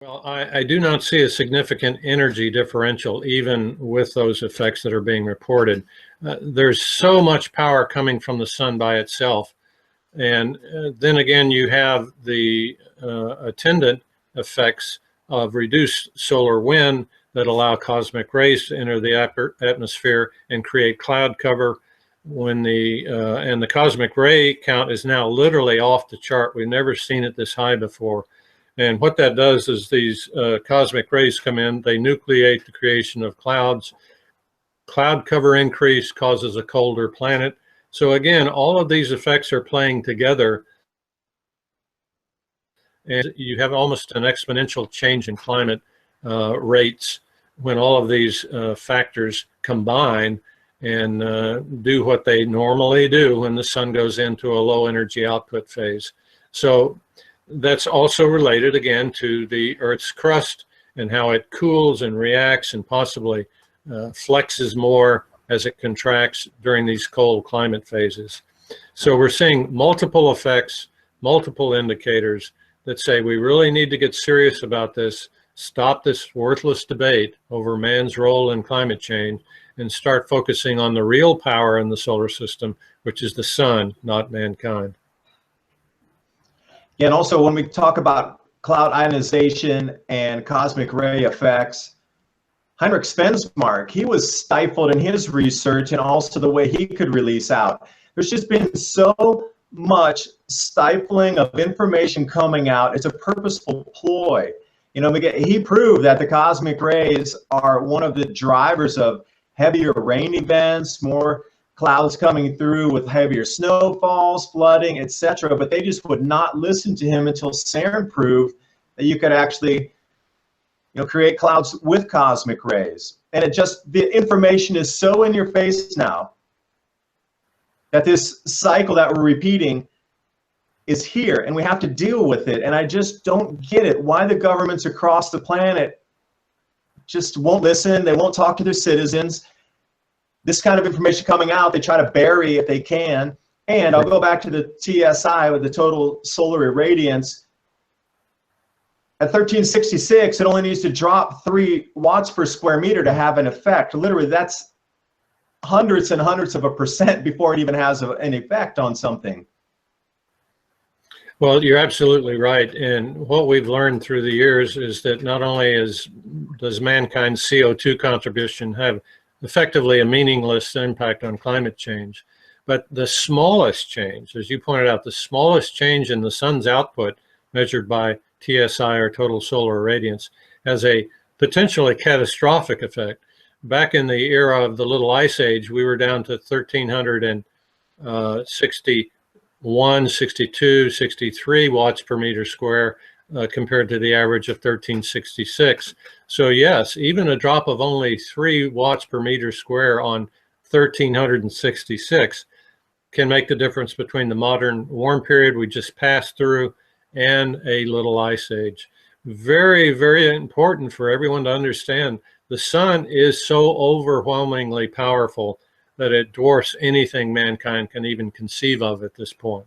Well, I do not see a significant energy differential even with those effects that are being reported. There's so much power coming from the sun by itself. And then again, you have the attendant effects of reduced solar wind that allow cosmic rays to enter the atmosphere and create cloud cover. When the cosmic ray count is now literally off the chart. We've never seen it this high before. And what that does is these cosmic rays come in, they nucleate the creation of clouds. Cloud cover increase causes a colder planet. So again, all of these effects are playing together, and you have almost an exponential change in climate rates when all of these factors combine and do what they normally do when the sun goes into a low energy output phase. So that's also related again to the Earth's crust and how it cools and reacts and possibly flexes more as it contracts during these cold climate phases. So we're seeing multiple effects, multiple indicators that say we really need to get serious about this, stop this worthless debate over man's role in climate change, and start focusing on the real power in the solar system, which is the sun, not mankind. Yeah, and also when we talk about cloud ionization and cosmic ray effects, Heinrich Svensmark, he was stifled in his research and also the way he could release out. There's just been so much stifling of information coming out. It's a purposeful ploy. You know, he proved that the cosmic rays are one of the drivers of heavier rain events, more clouds coming through with heavier snowfalls, flooding, etc. But they just would not listen to him until CERN proved that you could actually, create clouds with cosmic rays. And the information is so in your face now that this cycle that we're repeating is here, and we have to deal with it. And I just don't get it, why the governments across the planet just won't listen. They won't talk to their citizens. This kind of information coming out, they try to bury if they can. And I'll go back to the TSI with the total solar irradiance. At 1366, it only needs to drop 3 watts per square meter to have an effect. Literally, that's hundreds and hundreds of a percent before it even has an effect on something. Well, you're absolutely right. And what we've learned through the years is that not only does mankind's CO2 contribution have effectively a meaningless impact on climate change, but the smallest change, as you pointed out, the smallest change in the sun's output measured by TSI, or total solar irradiance, has a potentially catastrophic effect. Back in the era of the Little Ice Age, we were down to 1,361, 62, 63 watts per meter square compared to the average of 1366. So yes, even a drop of only 3 watts per meter square on 1,366 can make the difference between the modern warm period we just passed through and a little ice age. Very, very important for everyone to understand. The sun is so overwhelmingly powerful that it dwarfs anything mankind can even conceive of at this point.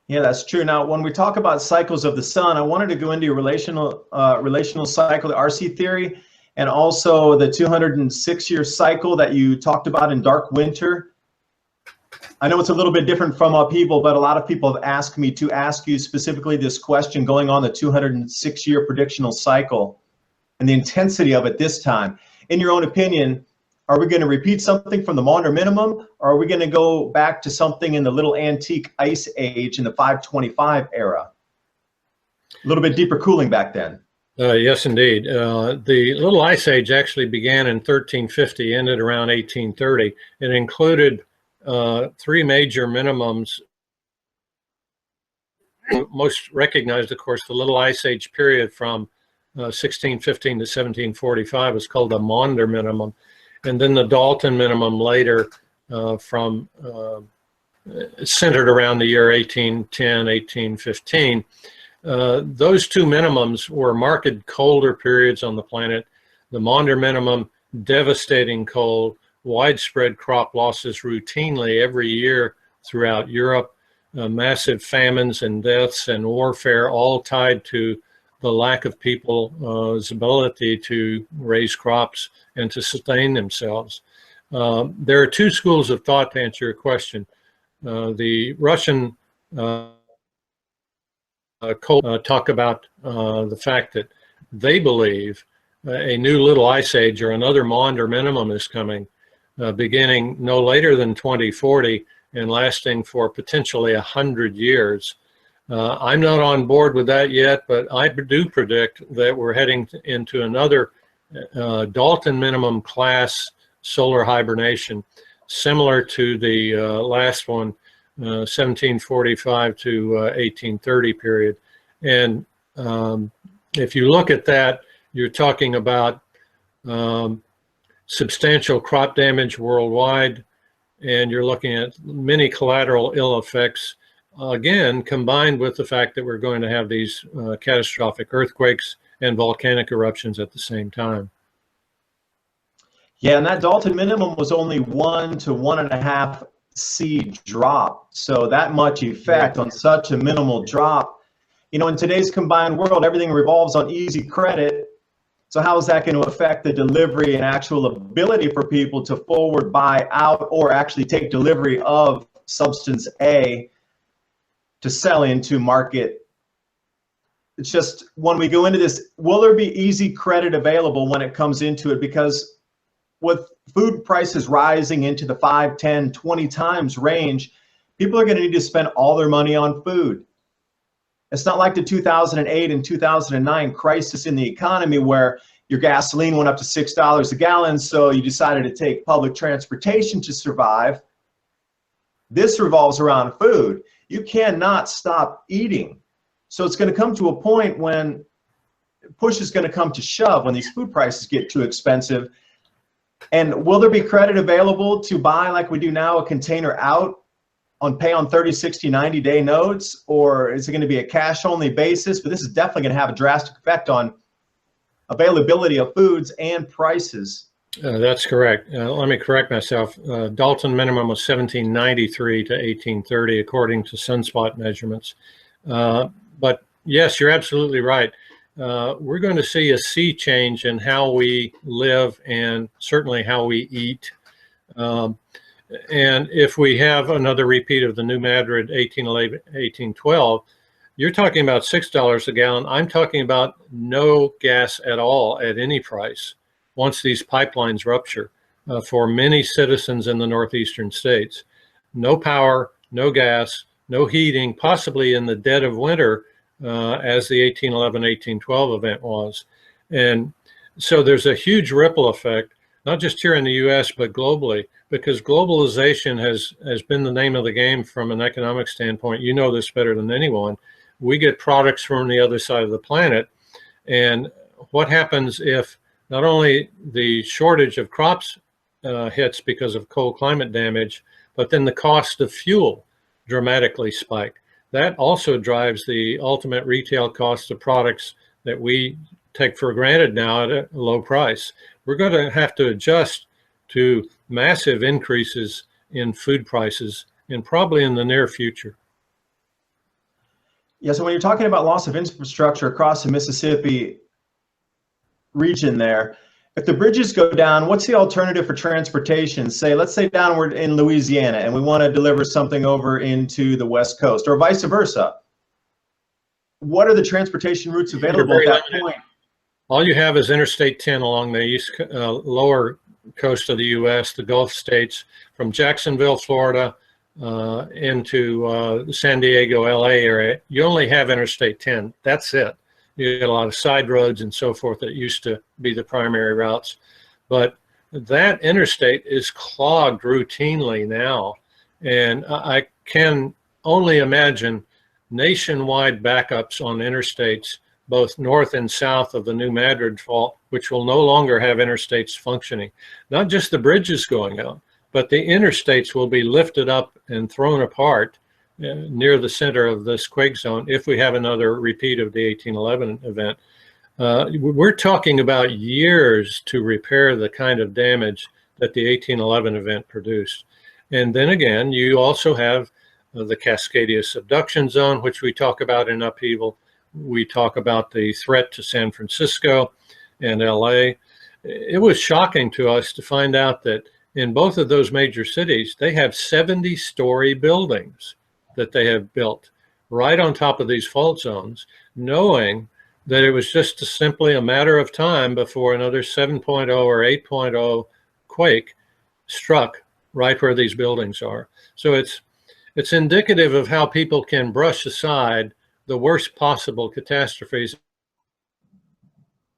Yeah, that's true. Now, when we talk about cycles of the sun, I wanted to go into your relational cycle, the RC theory, and also the 206-year cycle that you talked about in dark winter. I know it's a little bit different from upheaval, but a lot of people have asked me to ask you specifically this question going on the 206-year predictional cycle and the intensity of it this time. In your own opinion, are we going to repeat something from the Maunder minimum, or are we going to go back to something in the little antique ice age in the 525 era? A little bit deeper cooling back then. Yes, indeed. The little ice age actually began in 1350, ended around 1830. It included 3 major minimums. Most recognized, of course, the little ice age period from 1615 to 1745 was called the Maunder minimum. And then the Dalton minimum later centered around the year 1810, 1815. Those 2 minimums were marked colder periods on the planet. The Maunder minimum, devastating cold, widespread crop losses routinely every year throughout Europe, massive famines and deaths and warfare, all tied to the lack of people's ability to raise crops and to sustain themselves. There are two schools of thought to answer your question. The Russian talk about the fact that they believe a new little ice age or another Maunder minimum is coming, beginning no later than 2040 and lasting for potentially 100 years. I'm not on board with that yet, but I do predict that we're heading into another Dalton minimum class solar hibernation, similar to the last one, 1745 to 1830 period. And if you look at that, you're talking about substantial crop damage worldwide, and you're looking at many collateral ill effects, again, combined with the fact that we're going to have these catastrophic earthquakes and volcanic eruptions at the same time. Yeah, and that Dalton minimum was only 1 to 1.5 C drop. So that much effect on such a minimal drop. You know, in today's combined world, everything revolves on easy credit. So how is that going to affect the delivery and actual ability for people to forward buy out or actually take delivery of substance A to sell into market? It's just when we go into this, will there be easy credit available when it comes into it? Because with food prices rising into the 5, 10, 20 times range, people are going to need to spend all their money on food. It's not like the 2008 and 2009 crisis in the economy where your gasoline went up to $6 a gallon, so you decided to take public transportation to survive. This revolves around food. You cannot stop eating. So it's going to come to a point when push is going to come to shove when these food prices get too expensive. And will there be credit available to buy, like we do now, a container out on pay on 30, 60, 90-day notes? Or is it going to be a cash-only basis? But this is definitely going to have a drastic effect on availability of foods and prices. That's correct. Let me correct myself. Dalton minimum was 1793 to 1830, according to sunspot measurements. But yes, you're absolutely right. We're going to see a sea change in how we live and certainly how we eat. And if we have another repeat of the New Madrid 1811, 1812, you're talking about $6 a gallon. I'm talking about no gas at all at any price once these pipelines rupture for many citizens in the northeastern states. No power, no gas, no heating, possibly in the dead of winter, as the 1811, 1812 event was. And so there's a huge ripple effect, not just here in the US, but globally, because globalization has been the name of the game from an economic standpoint. You know this better than anyone. We get products from the other side of the planet. And what happens if not only the shortage of crops hits because of cold climate damage, but then the cost of fuel dramatically spike? That also drives the ultimate retail cost of products that we take for granted now at a low price. We're going to have to adjust to massive increases in food prices, and probably in the near future. Yeah, so when you're talking about loss of infrastructure across the Mississippi region there, if the bridges go down, what's the alternative for transportation? Say, let's say downward in Louisiana, and we want to deliver something over into the West Coast, or vice versa. What are the transportation routes available at that point? All you have is Interstate 10 along the east lower coast of the U.S., the Gulf states, from Jacksonville, Florida, into the San Diego, L.A. area. You only have Interstate 10. That's it. You get a lot of side roads and so forth that used to be the primary routes. But that interstate is clogged routinely now. And I can only imagine nationwide backups on interstates, both north and south of the New Madrid fault, which will no longer have interstates functioning. Not just the bridges going out, but the interstates will be lifted up and thrown apart near the center of this quake zone if we have another repeat of the 1811 event. We're talking about years to repair the kind of damage that the 1811 event produced. And then again, you also have the Cascadia subduction zone, which we talk about in upheaval, we talk about the threat to San Francisco and LA. It was shocking to us to find out that in both of those major cities, they have 70-story buildings that they have built right on top of these fault zones, knowing that it was just simply a matter of time before another 7.0 or 8.0 quake struck right where these buildings are. So it's indicative of how people can brush aside the worst possible catastrophes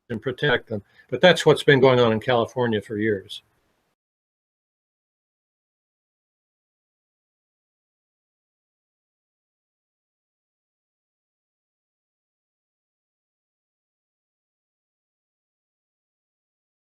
and protect them. But that's what's been going on in California for years.